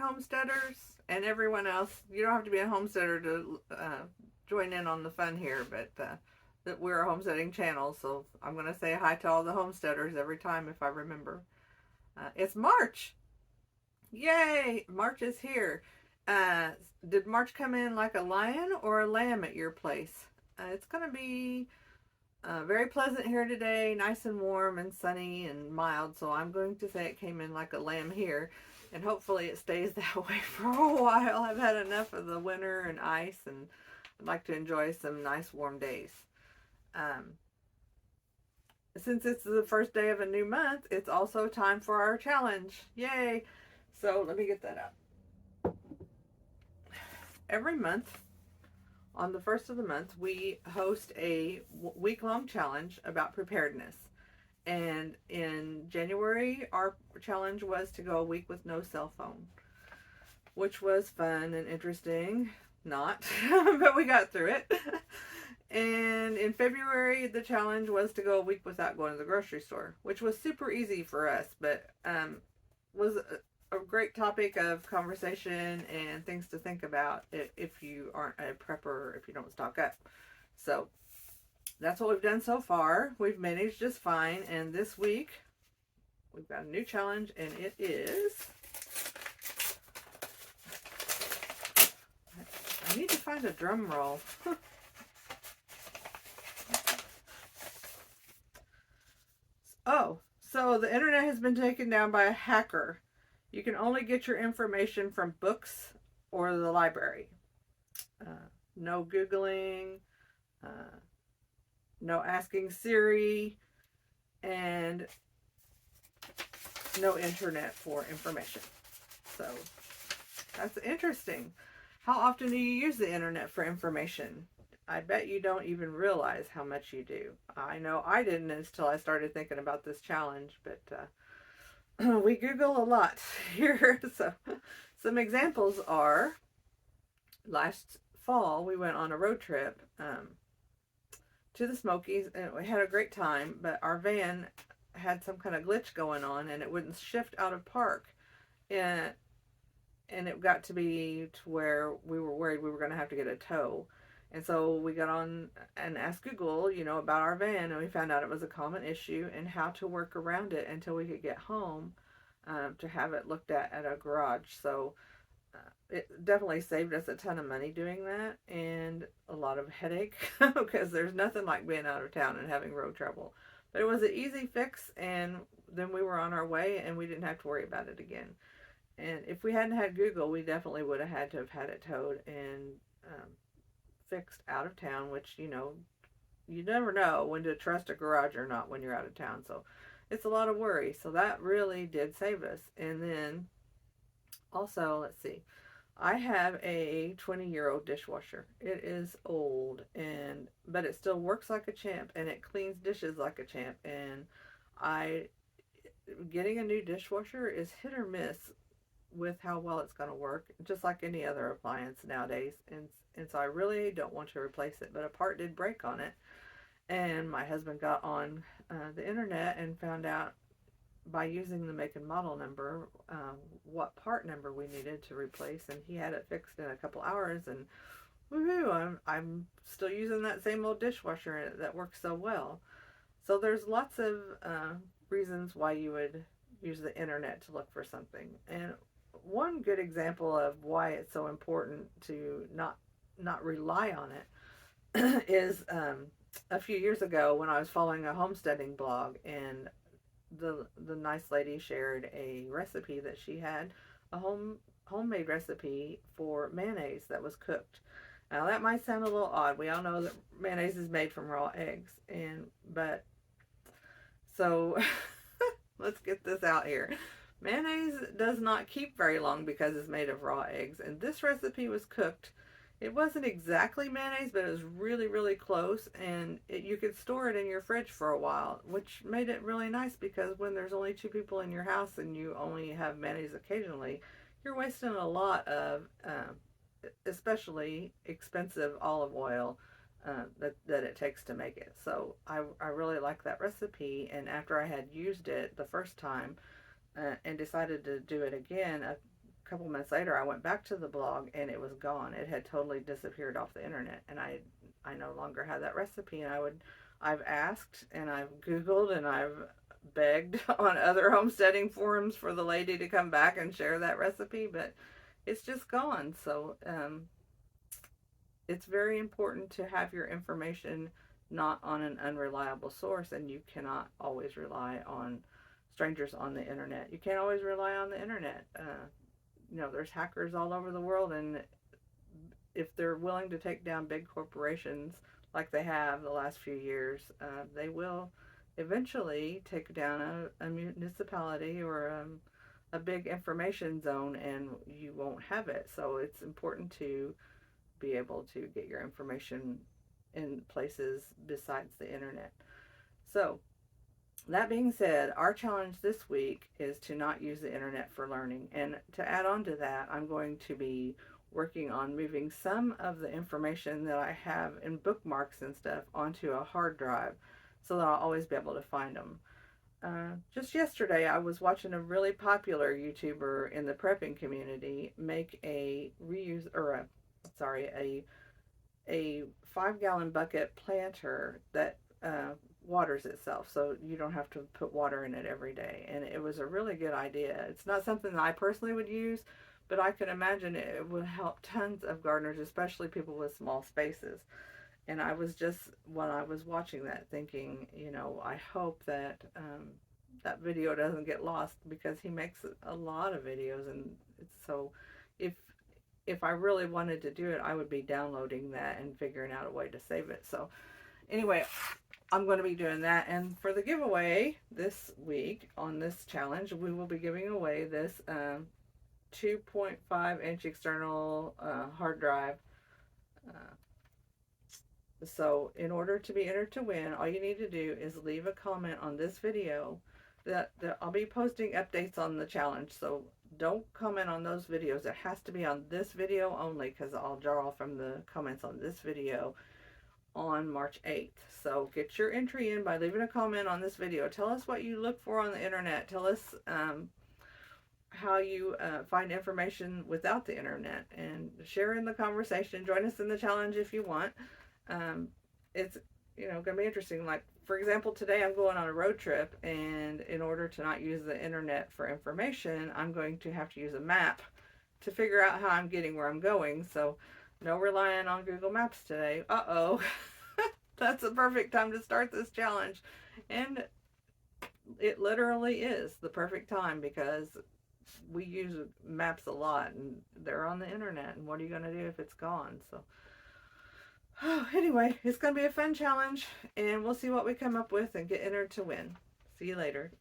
homesteaders and everyone else. You don't have to be a homesteader to join in on the fun here, but that we're a homesteading channel, so I'm going to say hi to all the homesteaders every time if I remember. It's March. Yay! March is here. Uh, did March come in like a lion or a lamb at your place? It's going to be very pleasant here today, nice and warm and sunny and mild, so I'm going to say it came in like a lamb here, and hopefully it stays that way for a while. I've had enough of the winter and ice, and I'd like to enjoy some nice warm days. Um, since it's the first day of a new month, it's also time for our challenge. Yay! So let me get that up. Every month, on the first of the month, we host a week-long challenge about preparedness. And in January, our challenge was to go a week with no cell phone, which was fun and interesting. Not, but we got through it. And in February, the challenge was to go a week without going to the grocery store, which was super easy for us, but was a great topic of conversation and things to think about if you aren't a prepper or if you don't stock up. So that's what we've done so far. We've managed just fine. And this week we've got a new challenge, and it is, I need to find a drum roll. Oh, so the internet has been taken down by a hacker. You can only get your information from books or the library. No Googling, no asking Siri, and no internet for information. So that's interesting. How often do you use the internet for information? I bet you don't even realize how much you do. I know I didn't until I started thinking about this challenge, but we Google a lot here. So some examples are, last fall we went on a road trip to the Smokies, and we had a great time, but our van had some kind of glitch going on and it wouldn't shift out of park. And it got to be to where we were worried we were going to have to get a tow. And so we got on and asked Google, about our van, and we found out it was a common issue and how to work around it until we could get home to have it looked at a garage. So it definitely saved us a ton of money doing that and a lot of headache because there's nothing like being out of town and having road trouble. But it was an easy fix, and then we were on our way and we didn't have to worry about it again. And if we hadn't had Google, we definitely would have had to have had it towed and fixed out of town, which, you never know when to trust a garage or not when you're out of town. So it's a lot of worry. So that really did save us. And then also, let's see, I have a 20-year-old dishwasher. It is old, but it still works like a champ, and it cleans dishes like a champ. And getting a new dishwasher is hit or miss with how well it's going to work, just like any other appliance nowadays. And so I really don't want to replace it, but a part did break on it. And my husband got on the internet and found out by using the make and model number what part number we needed to replace, and he had it fixed in a couple hours. And woohoo, I'm still using that same old dishwasher that works so well. So there's lots of reasons why you would use the internet to look for something. And one good example of why it's so important to not rely on it is a few years ago when I was following a homesteading blog, and the nice lady shared a recipe that she had, a homemade recipe for mayonnaise that was cooked. Now that might sound a little odd. We all know that mayonnaise is made from raw eggs, but so let's get this out here. Mayonnaise does not keep very long because it's made of raw eggs, and this recipe was cooked. It wasn't exactly mayonnaise, but it was really, really close, and you could store it in your fridge for a while, which made it really nice because when there's only 2 people in your house and you only have mayonnaise occasionally, you're wasting a lot of, especially expensive olive oil that it takes to make it. So I really like that recipe, and after I had used it the first time, and decided to do it again couple minutes later, I went back to the blog and it was gone. It had totally disappeared off the internet, and I no longer had that recipe. And I've asked and I've Googled and I've begged on other homesteading forums for the lady to come back and share that recipe, but it's just gone. So it's very important to have your information not on an unreliable source, and you cannot always rely on strangers on the internet. You can't always rely on the internet. There's hackers all over the world, and if they're willing to take down big corporations like they have the last few years, they will eventually take down a municipality or a big information zone, and you won't have it. So it's important to be able to get your information in places besides the internet. So that being said, our challenge this week is to not use the internet for learning. And to add on to that, I'm going to be working on moving some of the information that I have in bookmarks and stuff onto a hard drive so that I'll always be able to find them. Just yesterday, I was watching a really popular YouTuber in the prepping community make a 5-gallon bucket planter that waters itself, so you don't have to put water in it every day. And it was a really good idea. It's not something that I personally would use, but I can imagine it would help tons of gardeners, especially people with small spaces. And I was just, when I was watching that, thinking, I hope that that video doesn't get lost, because he makes a lot of videos, and so if I really wanted to do it, I would be downloading that and figuring out a way to save it. So anyway, I'm going to be doing that. And for the giveaway this week on this challenge, we will be giving away this 2.5 inch external hard drive. So in order to be entered to win, all you need to do is leave a comment on this video. That I'll be posting updates on the challenge, so don't comment on those videos. It has to be on this video only, because I'll draw from the comments on this video on March 8th. So get your entry in by leaving a comment on this video. Tell us what you look for on the internet. Tell us how you find information without the internet, and share in the conversation. Join us in the challenge if you want. It's going to be interesting. Like, for example, today I'm going on a road trip, and in order to not use the internet for information, I'm going to have to use a map to figure out how I'm getting where I'm going. So no relying on Google Maps today. Uh-oh. That's the perfect time to start this challenge. And it literally is the perfect time, because we use maps a lot, and they're on the internet, and what are you going to do if it's gone? So anyway, it's going to be a fun challenge, and we'll see what we come up with and get entered to win. See you later.